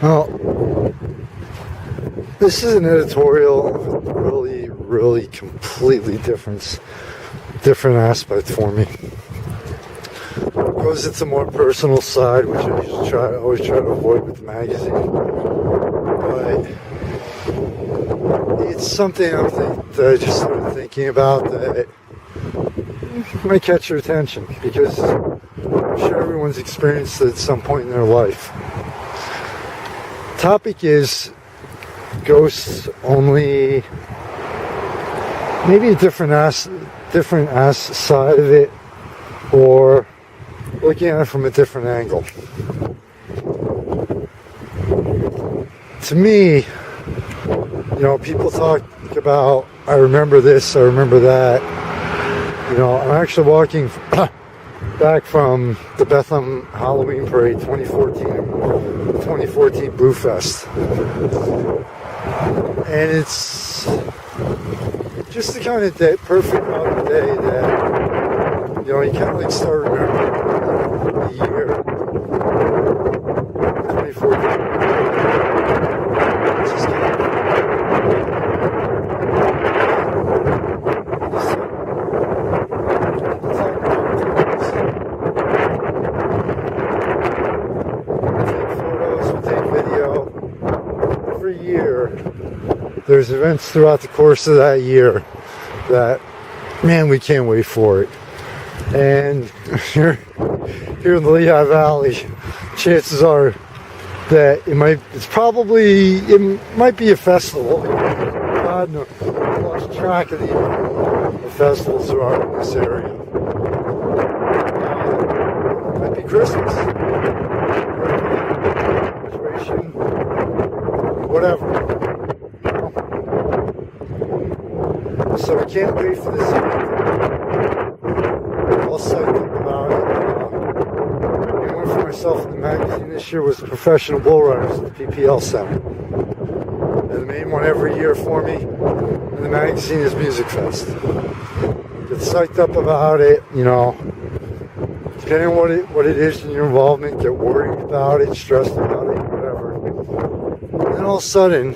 Well, this is an editorial of a really completely different aspect for me. It goes into more personal side, which I always try to avoid with the magazine. But it's something that I just started thinking about that might catch your attention, because I'm sure everyone's experienced it at some point in their life. Topic is ghosts, only maybe a different side of it, or looking at it from a different angle. To me, people talk about, I remember this, I remember that. I'm actually walking back from the Bethlehem Halloween Parade 2014 Boo Fest. And it's just the kind of day, perfect amount of day that, you kind of start remembering the year 2014. Just there's events throughout the course of that year that, man, we can't wait for it. And here in the Lehigh Valley, chances are that it might be a festival. God knows, I lost track of the festivals there are in this area. It might be Christmas, graduation, whatever. So we can't wait for this event. I'll say about it. One for myself in the magazine this year was the Professional Bull Riders at the PPL Center. And the main one every year for me in the magazine is Music Fest. Get psyched up about it, depending on what it is in your involvement, get worried about it, stressed about it, whatever. And then all of a sudden,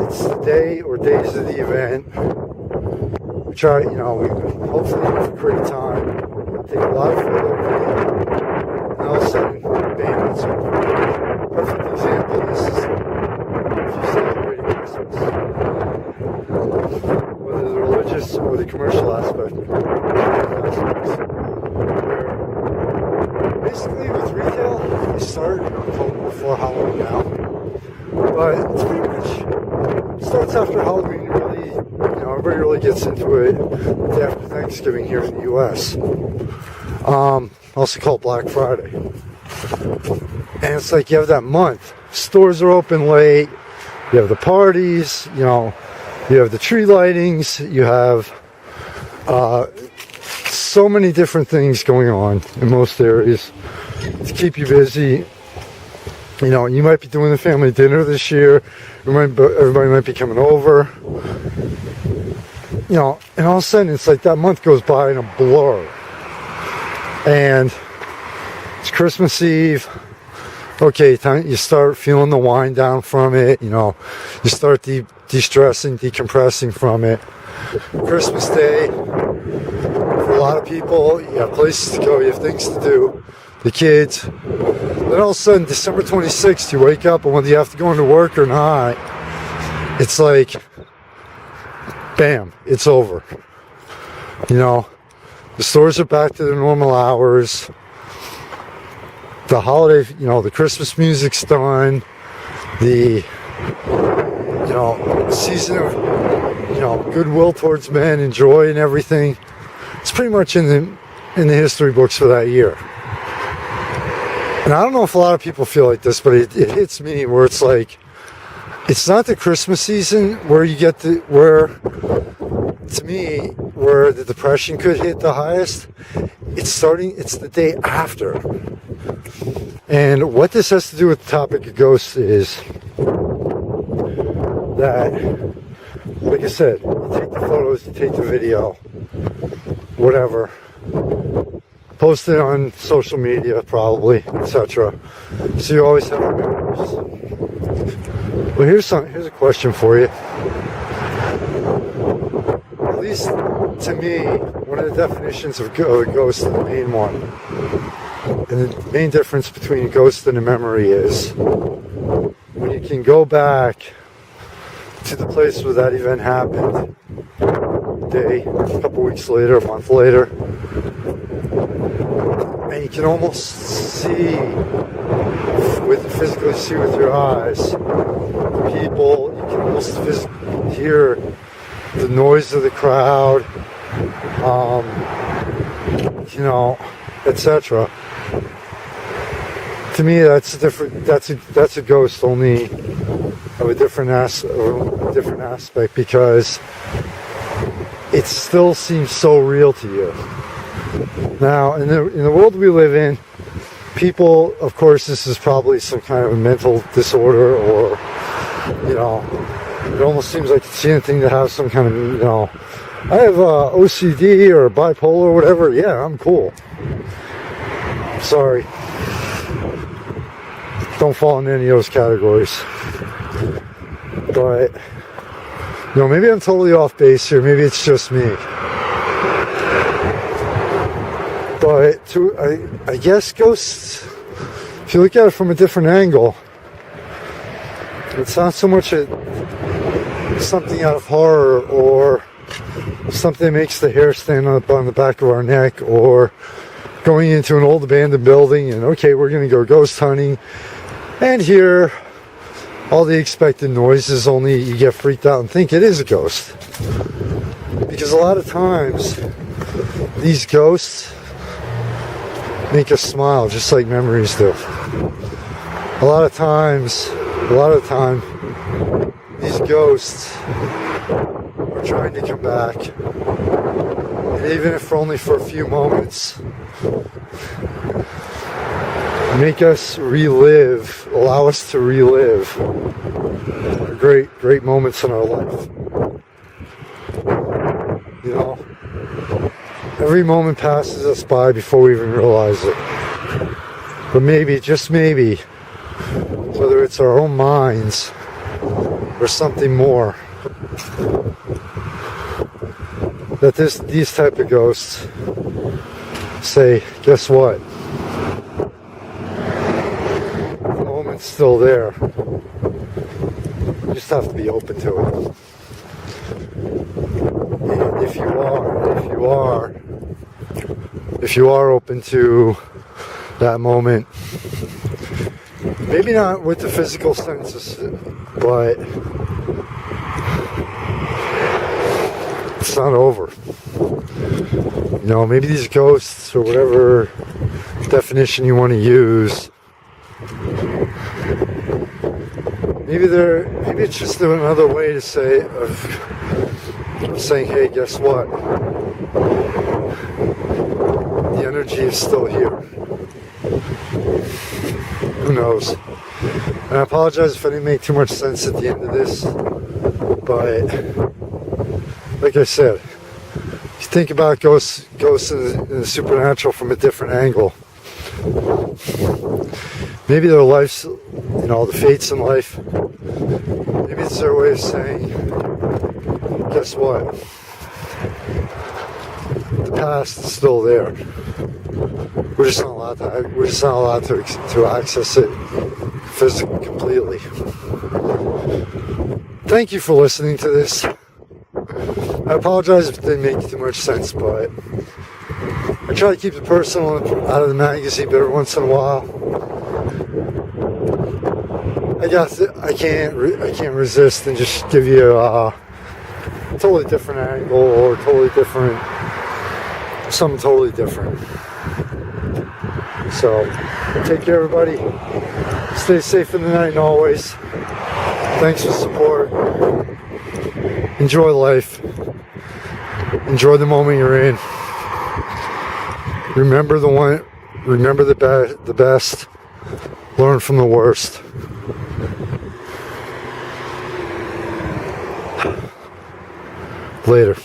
it's the day or days of the event. We try, we hopefully have a great time. Take a live photo video. And all of a sudden, bam, it's over. Perfect example. This is if you celebrating Christmas. Whether the religious or the commercial aspect. Basically, with retail, we started before Halloween now. But it's pretty much starts after Halloween. Really, everybody really gets into it after Thanksgiving here in the U.S. Also called Black Friday. And it's like you have that month. Stores are open late. You have the parties. You have the tree lightings. You have so many different things going on in most areas to keep you busy. You might be doing the family dinner this year. Everybody might be coming over. And all of a sudden, it's like that month goes by in a blur. And it's Christmas Eve. Okay, you start feeling the wind down from it. You start de-stressing, decompressing from it. Christmas Day, for a lot of people, you have places to go, you have things to do. The kids. Then all of a sudden, December 26th, you wake up, and whether you have to go into work or not, it's like, bam, it's over. The stores are back to their normal hours. The holiday, the Christmas music's done. The, season of, goodwill towards men and joy and everything. It's pretty much in the history books for that year. And I don't know if a lot of people feel like this, but it hits me where it's like, it's not the Christmas season where you get where the depression could hit the highest. It's the day after. And what this has to do with the topic of ghosts is that, like I said, you take the photos, you take the video, whatever. post it on social media, probably, etc. So you always have memories. Well, here's a question for you. At least to me, one of the definitions of a ghost, the main one, and the main difference between a ghost and a memory is when you can go back to the place where that event happened, a day, a couple weeks later, a month later, and you can almost see, physically see with your eyes, people, you can almost hear the noise of the crowd, etc. To me, that's a different. That's a ghost, only of a different aspect, because it still seems so real to you. Now, in the world we live in, people, of course, this is probably some kind of a mental disorder, or it almost seems like it's anything to have some kind of, I have OCD or bipolar or whatever. Yeah, I'm cool. Sorry. Don't fall in any of those categories. But, maybe I'm totally off base here. Maybe it's just me. But I guess ghosts, if you look at it from a different angle, it's not so much something out of horror, or something that makes the hair stand up on the back of our neck, or going into an old abandoned building and, okay, we're going to go ghost hunting and hear all the expected noises, only you get freaked out and think it is a ghost. Because a lot of times these ghosts make us smile, just like memories do. A lot of time, these ghosts are trying to come back, and even if only for a few moments, make us relive, allow us to relive great moments in our life. Every moment passes us by before we even realize it. But maybe, just maybe, whether it's our own minds or something more, that these type of ghosts say, guess what? The moment's still there. You just have to be open to it. And if you are open to that moment, maybe not with the physical senses, but it's not over. Maybe these ghosts, or whatever definition you want to use, maybe it's just another way to say of saying, hey, guess what? The energy is still here. Who knows? And I apologize if I didn't make too much sense at the end of this, but like I said, if you think about ghosts in the supernatural from a different angle, maybe their lives, the fates in life, maybe it's their way of saying, guess what? The past is still there. We're just not allowed to access it physically, completely. Thank you for listening to this. I apologize if it didn't make too much sense, but I try to keep it personal out of the magazine, but every once in a while, I can't resist and just give you a totally different angle, or something totally different. So, take care, everybody. Stay safe in the night and always. Thanks for support. Enjoy life. Enjoy the moment you're in. Remember the best. Learn from the worst. Later.